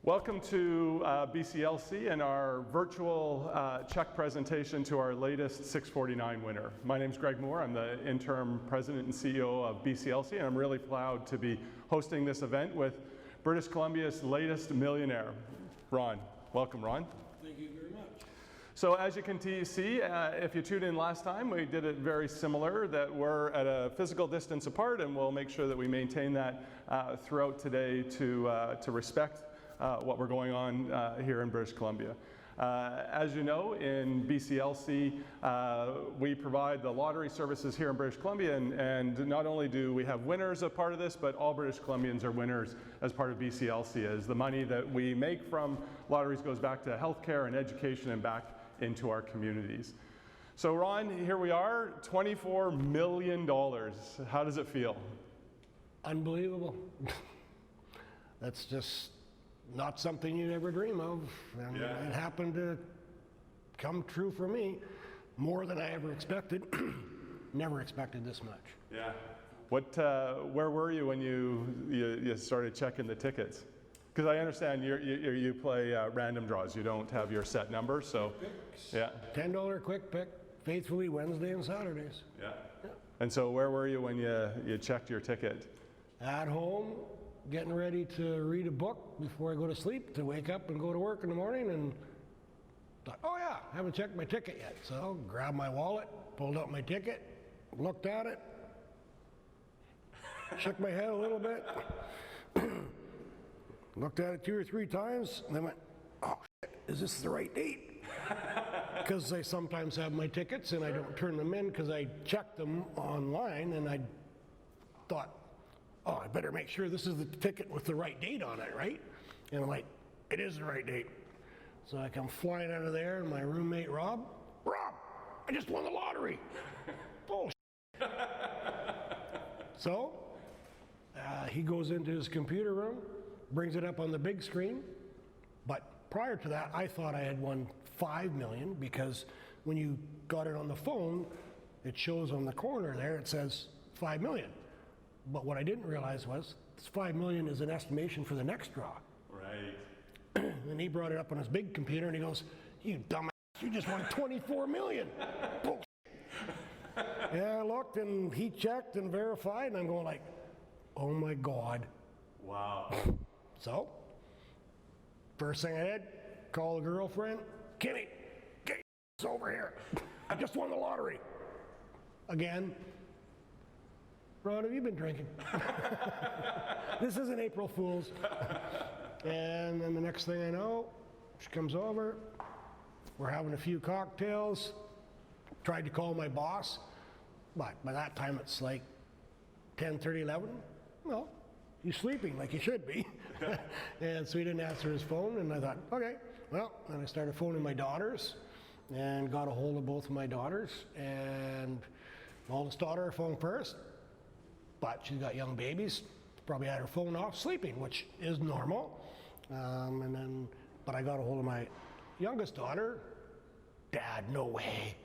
Welcome to BCLC and our virtual check presentation to our latest 649 winner. My name is Greg Moore. I'm the interim president and CEO of BCLC, and I'm really proud to be hosting this event with British Columbia's latest millionaire, Ron. Welcome, Ron. Thank you very much. So as you can see, if you tuned in last time, we did it very similar, that we're at a physical distance apart, and we'll make sure that we maintain that throughout today to respect what we're going on here in British Columbia. As you know, in BCLC, we provide the lottery services here in British Columbia, and not only do we have winners as part of this, but all British Columbians are winners as part of BCLC, as the money that we make from lotteries goes back to healthcare and education and back into our communities. So Ron, here we are, $24 million. How does it feel? Unbelievable. That's just not something you'd ever dream of. And it happened to come true for me more than I ever expected. Never expected this much. Yeah. Where were you when you started checking the tickets? Because I understand you play random draws. You don't have your set number, so yeah. $10 quick pick, faithfully Wednesday and Saturdays. Yeah. And so where were you when you checked your ticket? At home, getting ready to read a book before I go to sleep, to wake up and go to work in the morning, and thought, oh yeah, I haven't checked my ticket yet. So grabbed my wallet, pulled out my ticket, looked at it, shook my head a little bit, looked at it 2 or 3 times, and then went, oh shit, is this the right date? Because I sometimes have my tickets and I don't turn them in because I check them online, and I thought, oh, I better make sure this is the ticket with the right date on it, right? And I'm like, it is the right date. So I come flying out of there, and my roommate, Rob, I just won the lottery. Bullshit. So he goes into his computer room, brings it up on the big screen. But prior to that, I thought I had won $5 million, because when you got it on the phone, it shows on the corner there, it says $5 million. But what I didn't realize was this $5 million is an estimation for the next draw. Right. And he brought it up on his big computer, and he goes, you dumbass, you just won $24 million. Bullshit. Yeah, I looked, and he checked and verified, and I'm going like, oh my God. Wow. So, first thing I did, call the girlfriend, Kimmy, get your over here. I just won the lottery. Again. Ron, have you been drinking? This isn't April Fool's. And then the next thing I know, she comes over. We're having a few cocktails. Tried to call my boss, but by that time it's like 10:30, 11. Well, he's sleeping like he should be. And so he didn't answer his phone, and I thought, okay. Well, then I started phoning my daughters and got a hold of both of my daughters. And my oldest daughter I phoned first. But she's got young babies, probably had her phone off, sleeping, which is normal. But I got a hold of my youngest daughter. Dad, no way.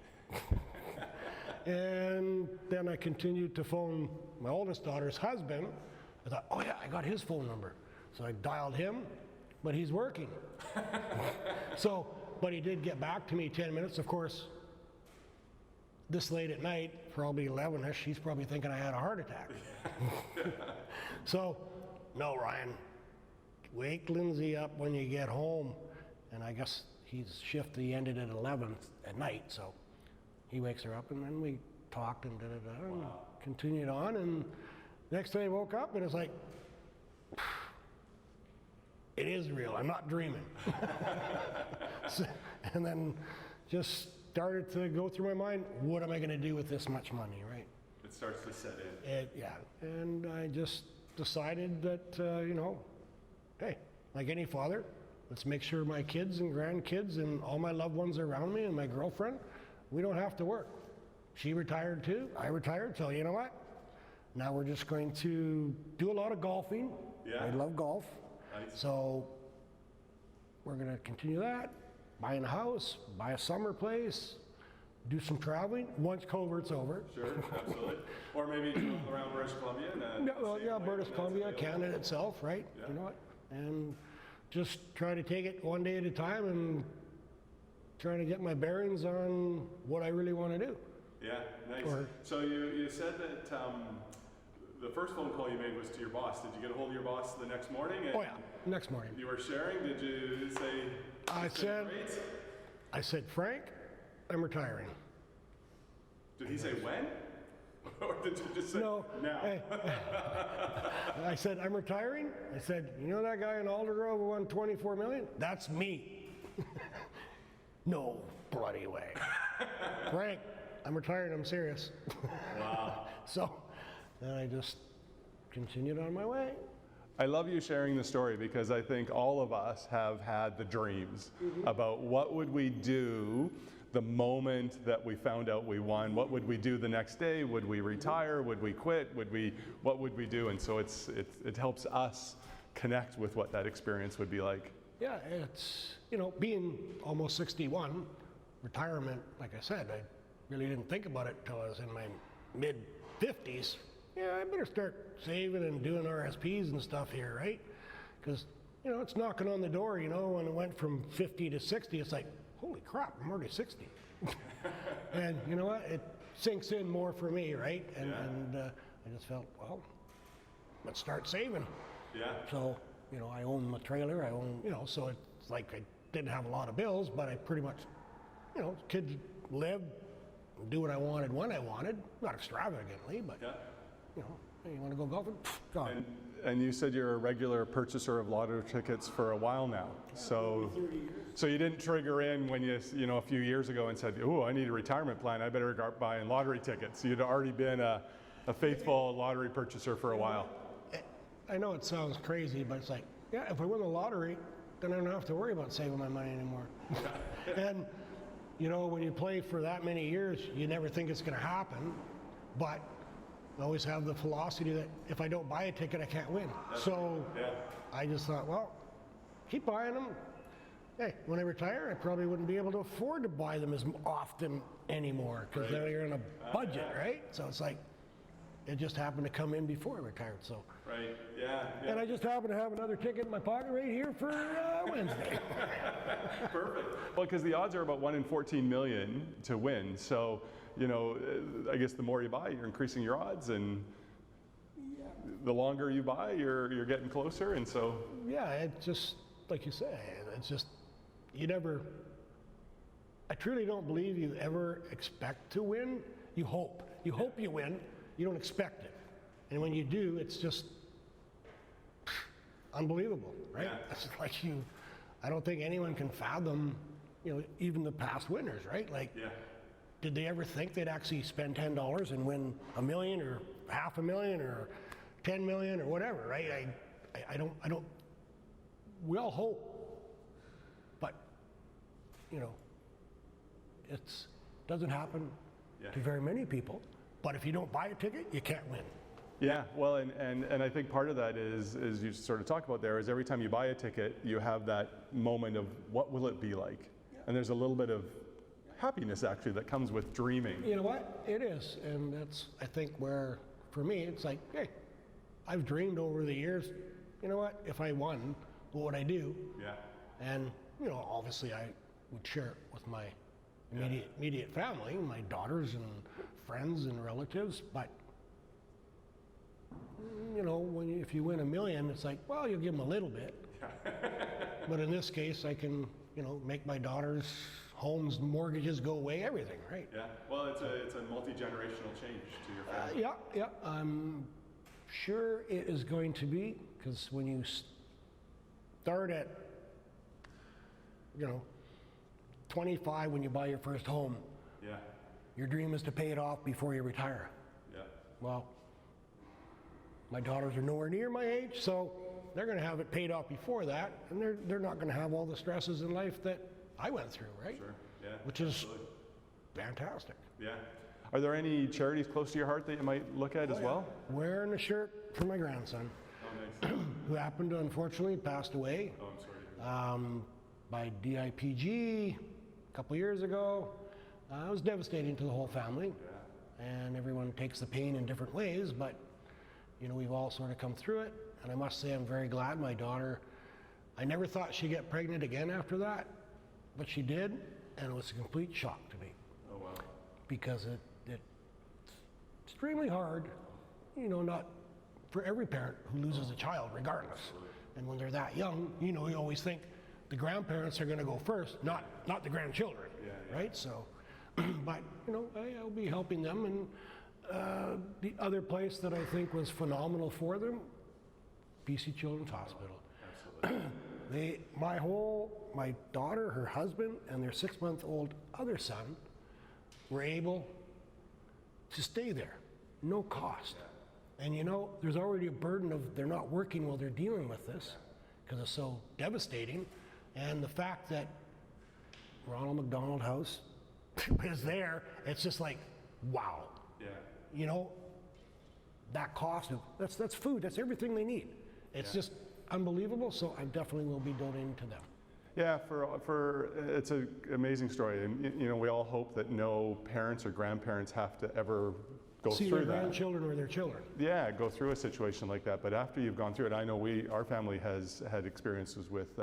And then I continued to phone my oldest daughter's husband. I thought, oh yeah, I got his phone number. So I dialed him, but he's working. But he did get back to me 10 minutes, of course. This late at night, probably 11ish, he's probably thinking I had a heart attack. So, no, Ryan, wake Lindsay up when you get home. And I guess his shift, he ended at 11 at night, so he wakes her up, and then we talked and and continued on. And next day I woke up, and it's like, it is real, I'm not dreaming. And then just started to go through my mind, what am I going to do with this much money, right? It starts to set in. Yeah, and I just decided that, hey, like any father, let's make sure my kids and grandkids and all my loved ones around me and my girlfriend, we don't have to work. She retired too, I retired, so you know what? Now we're just going to do a lot of golfing. Yeah. I love golf. Nice. So we're going to continue that. Buy a house, buy a summer place, do some traveling once COVID's over. Sure, absolutely. Or maybe travel around British Columbia. British Columbia, Canada itself, right? Yeah. You know what? And just try to take it one day at a time and trying to get my bearings on what I really want to do. Yeah, nice. So you said that the first phone call you made was to your boss. Did you get a hold of your boss the next morning? Oh yeah, next morning. You were sharing. Did you say? I said, Frank, I'm retiring. Did he say when? Or did you just say no? Now? Hey, I said, I'm retiring. I said, you know that guy in Aldergrove who won 24 million? That's me. No bloody way. Frank, I'm retired. I'm serious. Wow. So then I just continued on my way. I love you sharing the story because I think all of us have had the dreams about what would we do the moment that we found out we won. What would we do the next day? Would we retire? Would we quit? What would we do? And so it helps us connect with what that experience would be like. Yeah, it's, you know, being almost 61, retirement, like I said, I really didn't think about it until I was in my mid-50s. Yeah, I better start saving and doing RSPs and stuff here, right? Because, you know, it's knocking on the door, you know, when it went from 50 to 60, it's like, holy crap, I'm already 60. And you know what? It sinks in more for me, right? And I just felt, well, let's start saving. Yeah. So, you know, I own the trailer, I own, you know, so it's like I didn't have a lot of bills, but I pretty much, you know, could live, do what I wanted when I wanted, not extravagantly, but, you know, hey, you want to go golfing? Gone. And you said you're a regular purchaser of lotto tickets for a while now. So you didn't trigger in when you know, a few years ago and said, oh, I need a retirement plan, I better start buying lottery tickets. You'd already been a faithful lottery purchaser for a while. I know it sounds crazy, but it's like, yeah, if I win the lottery, then I don't have to worry about saving my money anymore. And, you know, when you play for that many years, you never think it's going to happen, but I always have the philosophy that if I don't buy a ticket, I can't win. So I just thought, well, keep buying them. Hey, when I retire, I probably wouldn't be able to afford to buy them as often anymore because now you're in a budget, right? So it's like, it just happened to come in before I retired. So. Right. Yeah. And I just happen to have another ticket in my pocket right here for Wednesday. Perfect. Well, because the odds are about 1 in 14 million to win. So, you know, I guess the more you buy, you're increasing your odds, and the longer you buy, you're getting closer. And so. Yeah, it just, like you say, it's just, you never, I truly don't believe you ever expect to win. You hope. You hope you win. You don't expect it. And when you do, it's just unbelievable, right? Yeah. It's like I don't think anyone can fathom, you know, even the past winners, right? Like, did they ever think they'd actually spend $10 and win $1 million or $500,000 or 10 million or whatever, right? I don't, we all hope, but, you know, it doesn't happen to very many people. But if you don't buy a ticket, you can't win. Yeah, well, and I think part of that is you sort of talk about there is every time you buy a ticket, you have that moment of what will it be like? And there's a little bit of happiness actually that comes with dreaming. You know what? It is, and that's, I think, where, for me, it's like, hey, I've dreamed over the years, you know what, if I won, what would I do? Yeah. And, you know, obviously I would share it with my immediate family, my daughters and friends and relatives, but you know, if you win $1 million, it's like, well, you'll give them a little bit. But in this case, I can, you know, make my daughters' homes, mortgages go away, everything, right? Yeah. Well, it's a multi-generational change to your family. Yeah. I'm sure it is going to be, because when you start at, you know, 25 when you buy your first home, your dream is to pay it off before you retire. Yeah. Well, my daughters are nowhere near my age, so they're going to have it paid off before that, and they're not going to have all the stresses in life that I went through, right? Sure. Yeah. Which is fantastic. Yeah. Are there any charities close to your heart that you might look at as well? Wearing a shirt for my grandson, who happened to unfortunately passed away. Oh, I'm sorry. By DIPG a couple years ago. It was devastating to the whole family, and everyone takes the pain in different ways, but you know, we've all sort of come through it, and I must say I'm very glad my daughter I never thought she'd get pregnant again after that, but she did, and it was a complete shock to me. Oh, wow. Because it's extremely hard, you know, not for every parent who loses a child regardless. And when they're that young, you know, you always think the grandparents are going to go first, not the grandchildren, right? So, but, you know, I'll be helping them. And the other place that I think was phenomenal for them, BC Children's Hospital. Absolutely. My daughter, her husband, and their 6-month-old other son were able to stay there, no cost. And you know, there's already a burden of they're not working while they're dealing with this because it's so devastating. And the fact that Ronald McDonald House is there, it's just like, wow. Yeah. You know, that cost of, that's food, that's everything they need. It's just unbelievable, so I definitely will be donating to them. Yeah, it's an amazing story, and you know, we all hope that no parents or grandparents have to ever go See through their that. grandchildren or their children. Yeah, go through a situation like that. But after you've gone through it, I know our family has had experiences with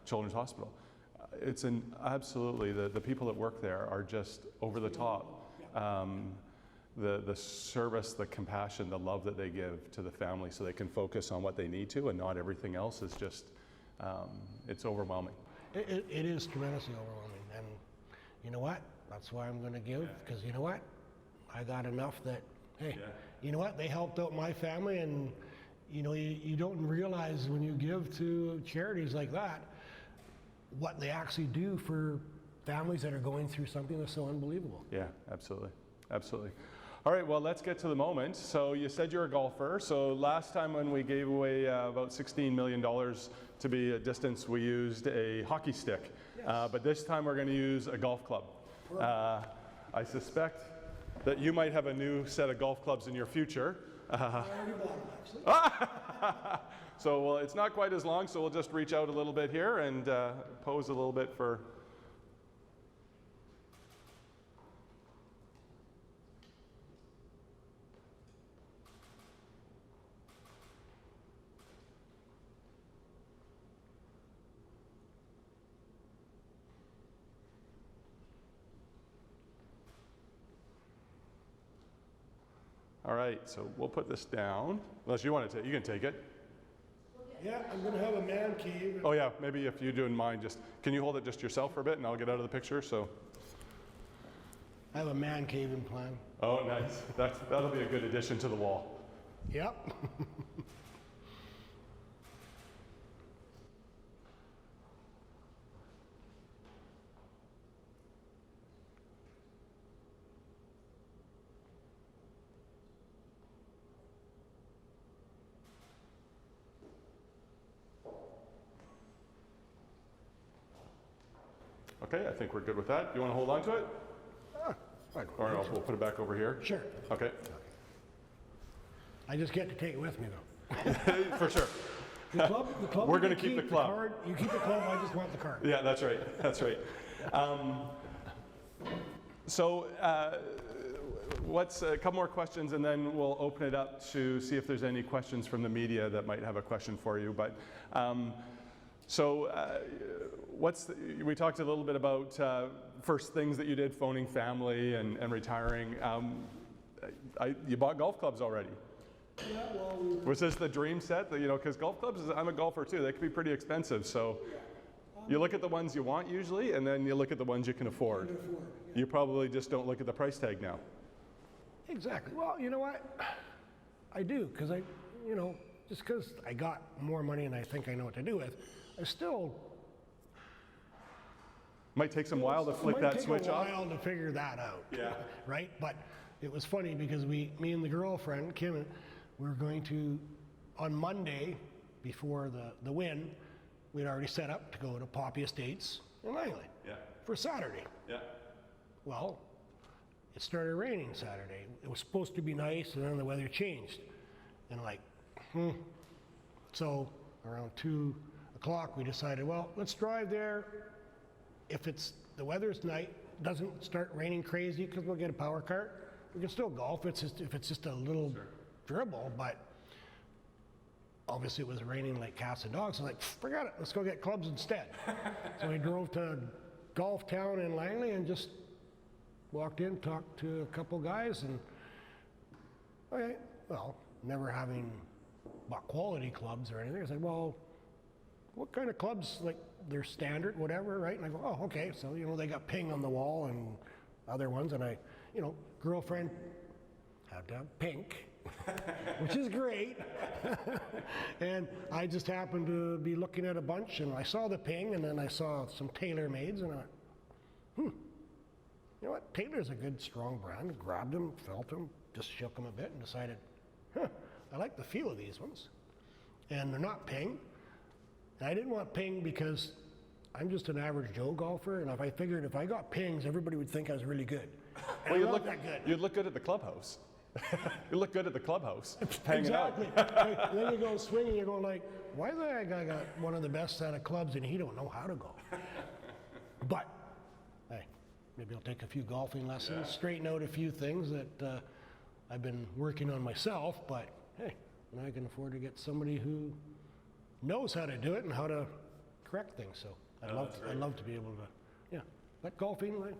Children's Hospital. It's absolutely, the people that work there are just over the top. The service, the compassion, the love that they give to the family so they can focus on what they need to and not everything else is just, it's overwhelming. It is tremendously overwhelming. And you know what? That's why I'm going to give, because you know what? I got enough that, hey, you know what? They helped out my family, and you know, you don't realize when you give to charities like that what they actually do for families that are going through something that's so unbelievable. Yeah, absolutely. Absolutely. All right, well, let's get to the moment. So you said you're a golfer. So last time when we gave away about $16 million to be a distance, we used a hockey stick. Yes. But this time we're going to use a golf club. I suspect that you might have a new set of golf clubs in your future. So well, it's not quite as long, so we'll just reach out a little bit here and pose a little bit for... All right, so we'll put this down. Unless you want to take, you can take it. Yeah, I'm going to have a man cave. Oh yeah, maybe if you don't mind, can you hold it just yourself for a bit and I'll get out of the picture, so. I have a man cave in plan. Oh, nice. That'll be a good addition to the wall. Yep. Okay, I think we're good with that. You want to hold on to it? Fine. Or we'll put it back over here? Sure. Okay. I just get to take it with me, though. For sure. The club We're going to keep the club. You keep the club, I just want the card. Yeah, that's right. That's right. So what's a couple more questions, and then we'll open it up to see if there's any questions from the media that might have a question for you. But we talked a little bit about first things that you did, phoning family and retiring. You bought golf clubs already. Yeah, well, Was this the dream set? You know, because golf clubs, I'm a golfer too, they can be pretty expensive. So you look at the ones you want usually, and then you look at the ones you can afford. You probably just don't look at the price tag now. Exactly. Well, you know what? I do, because just because I got more money and I think I know what to do with, I still... Might take some while to flick that switch off. It might take a while to figure that out. Yeah. Right? But it was funny because me and the girlfriend, Kim, we were going to, on Monday, before the win, we'd already set up to go to Poppy Estates in Langley for Saturday. Yeah. Well, it started raining Saturday. It was supposed to be nice, and then the weather changed. And So around 2 o'clock, we decided, well, let's drive there. If the weather's night, doesn't start raining crazy, because we'll get a power cart, we can still golf. If it's just a little dribble, but obviously it was raining like cats and dogs. So I'm like, forget it, let's go get clubs instead. So we drove to Golf Town in Langley and just walked in, talked to a couple guys, and okay, well, never having bought quality clubs or anything, I said, well, what kind of clubs, like they're standard, whatever, right? And I go, oh, okay, so, you know, they got Ping on the wall and other ones, and I, you know, girlfriend had to have Pink, which is great. And I just happened to be looking at a bunch, and I saw the Ping, and then I saw some TaylorMades, and I went, you know what, Taylor's a good, strong brand. Grabbed them, felt them, just shook them a bit, and decided, I like the feel of these ones. And they're not Ping. And I didn't want Ping because I'm just an average Joe golfer, and if I figured if I got Pings, everybody would think I was really good. And Well, I'm not that good. you'd look good at the clubhouse. You look good at the clubhouse, hanging Exactly. out. Then you go swinging, you're going like, why is that guy got one of the best set of clubs and he don't know how to go? But, hey, maybe I'll take a few golfing lessons, straighten out a few things that I've been working on myself, but hey, now I can afford to get somebody who knows how to do it and how to correct things. So I'd love to be able to, but golfing, like,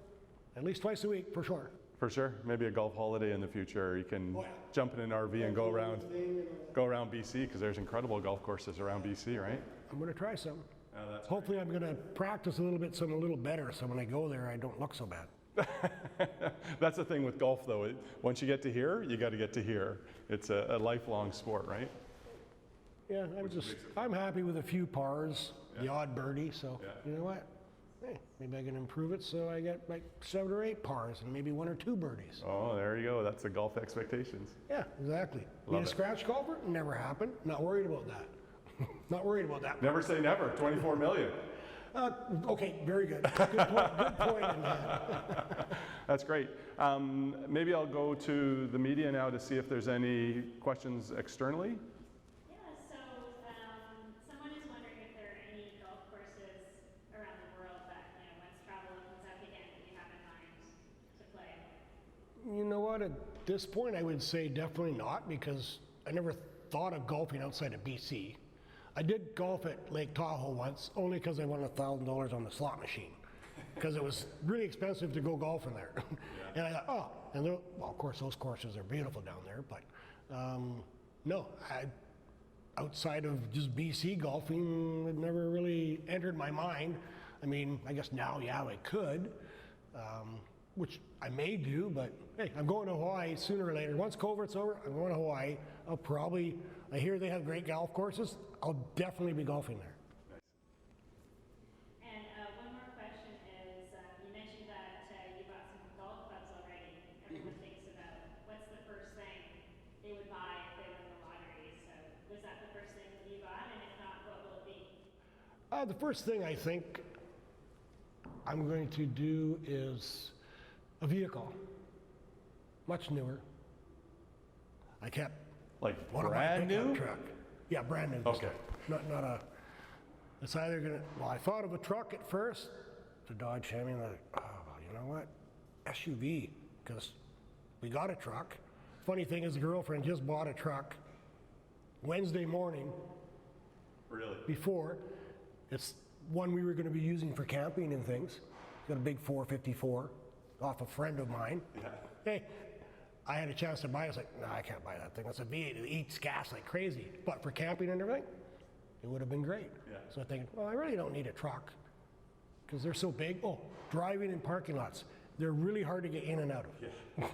at least twice a week for sure. For sure, maybe a golf holiday in the future. You can jump in an RV and go around BC, because there's incredible golf courses around BC, right? I'm going to try some. That's Hopefully I'm going to practice a little bit, so I'm a little better, so when I go there, I don't look so bad. That's the thing with golf, though. Once you get to here, you got to get to here. It's a lifelong sport, right? Yeah, I'm happy with a few pars, the odd birdie, so you know what? Hey, maybe I can improve it so I get like 7 or 8 pars and maybe 1 or 2 birdies. Oh, there you go. That's the golf expectations. Yeah, exactly. Need a scratch golfer? Never happened. Not worried about that. Not worried about that. Never say never. 24 million. Okay, very good. Good point in that. That's great. Maybe I'll go to the media now to see if there's any questions externally. Yeah, so someone is wondering if there are any golf courses around the world that, once travel opens up again, that you have in mind to play. You know what? At this point, I would say definitely not, because I never thought of golfing outside of BC. I did golf at Lake Tahoe once, only because I won $1,000 on the slot machine, because it was really expensive to go golfing there. And I thought, well, of course, those courses are beautiful down there, but no, outside of just BC golfing, it never really entered my mind. I mean, I guess now, I could, which I may do, but hey, I'm going to Hawaii sooner or later. Once COVID's over, I'm going to Hawaii. I hear they have great golf courses. I'll definitely be golfing there. And one more question is, you mentioned that you bought some golf clubs already. Everyone thinks about what's the first thing they would buy if they won the lottery. So was that the first thing that you bought? And if not, what will it be? The first thing I think I'm going to do is a vehicle, much newer. I kept Like one brand of my pickup new? truck. Yeah, brand new. Okay. Not a. It's either gonna. Well, I thought of a truck at first, the Dodge Chevy. And you know what? SUV, because we got a truck. Funny thing is, the girlfriend just bought a truck Wednesday morning. Really? Before, it's one we were going to be using for camping and things. It's got a big 454 off a friend of mine. Yeah. Hey, I had a chance to buy it. I was like, no, I can't buy that thing. That's a V8. It eats gas like crazy. But for camping and everything, it would have been great. Yeah. So I think, well, I really don't need a truck because they're so big. Oh, driving in parking lots, they're really hard to get in and out of. Yeah.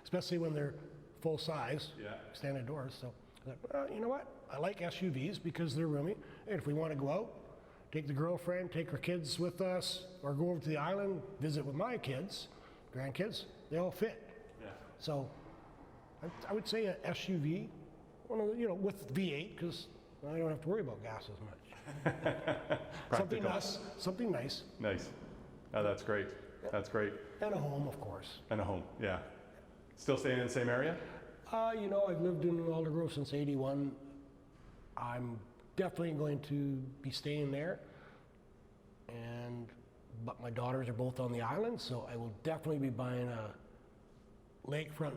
Especially when they're full size, Yeah. standard doors. So I thought, well, you know what? I like SUVs because they're roomy. And if we want to go out, take the girlfriend, take her kids with us, or go over to the island, visit with my kids, grandkids, they all fit. Yeah. So I would say an SUV, one of the, with V8, because I don't have to worry about gas as much. Something nice. Nice. Oh, that's great. That's great. And a home, of course. And a home, yeah. Still staying in the same area? I've lived in Aldergrove since '81. I'm definitely going to be staying there. But my daughters are both on the island, so I will definitely be buying a lakefront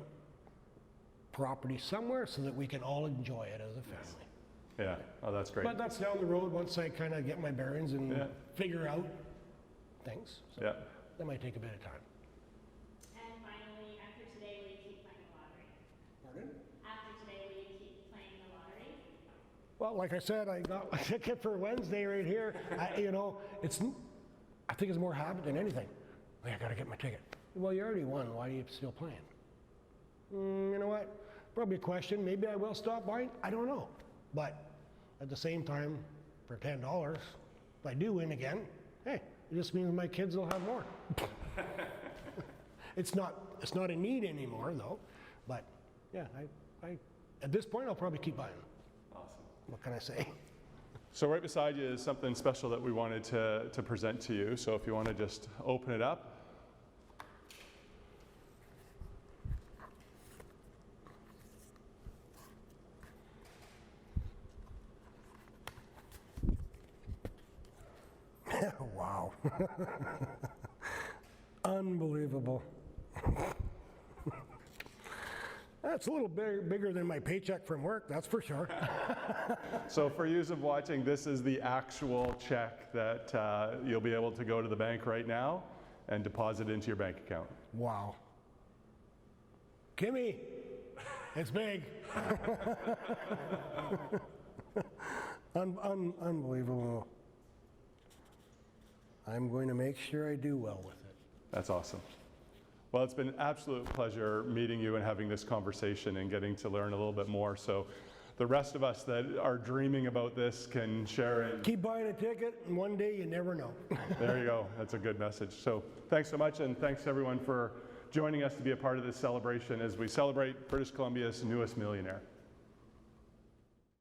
property somewhere so that we can all enjoy it as a family. Yeah, oh, that's great. But that's down the road once I kind of get my bearings and Yeah. figure out things. So Yeah. that might take a bit of time. And finally, after today, will you keep playing the lottery? Pardon? After today, will you keep playing the lottery? Well, like I said, I got my ticket for Wednesday right here. You know, I think it's more habit than anything. Like, I got to get my ticket. Well, you already won. Why are you still playing? You know what? Probably a question. Maybe I will stop buying. I don't know. But at the same time, for $10, if I do win again, hey, it just means my kids will have more. It's not a need anymore, though. But yeah, I at this point, I'll probably keep buying. Awesome. What can I say? So right beside you is something special that we wanted to present to you. So if you want to just open it up. Wow. Unbelievable. That's a little bigger than my paycheck from work, that's for sure. So for you watching, this is the actual check that you'll be able to go to the bank right now and deposit into your bank account. Wow. Kimmy, it's big. Unbelievable. I'm going to make sure I do well with it. That's awesome. Well, it's been an absolute pleasure meeting you and having this conversation and getting to learn a little bit more. So the rest of us that are dreaming about this can share it. Keep buying a ticket, and one day you never know. There you go. That's a good message. So thanks so much, and thanks everyone for joining us to be a part of this celebration as we celebrate British Columbia's newest millionaire.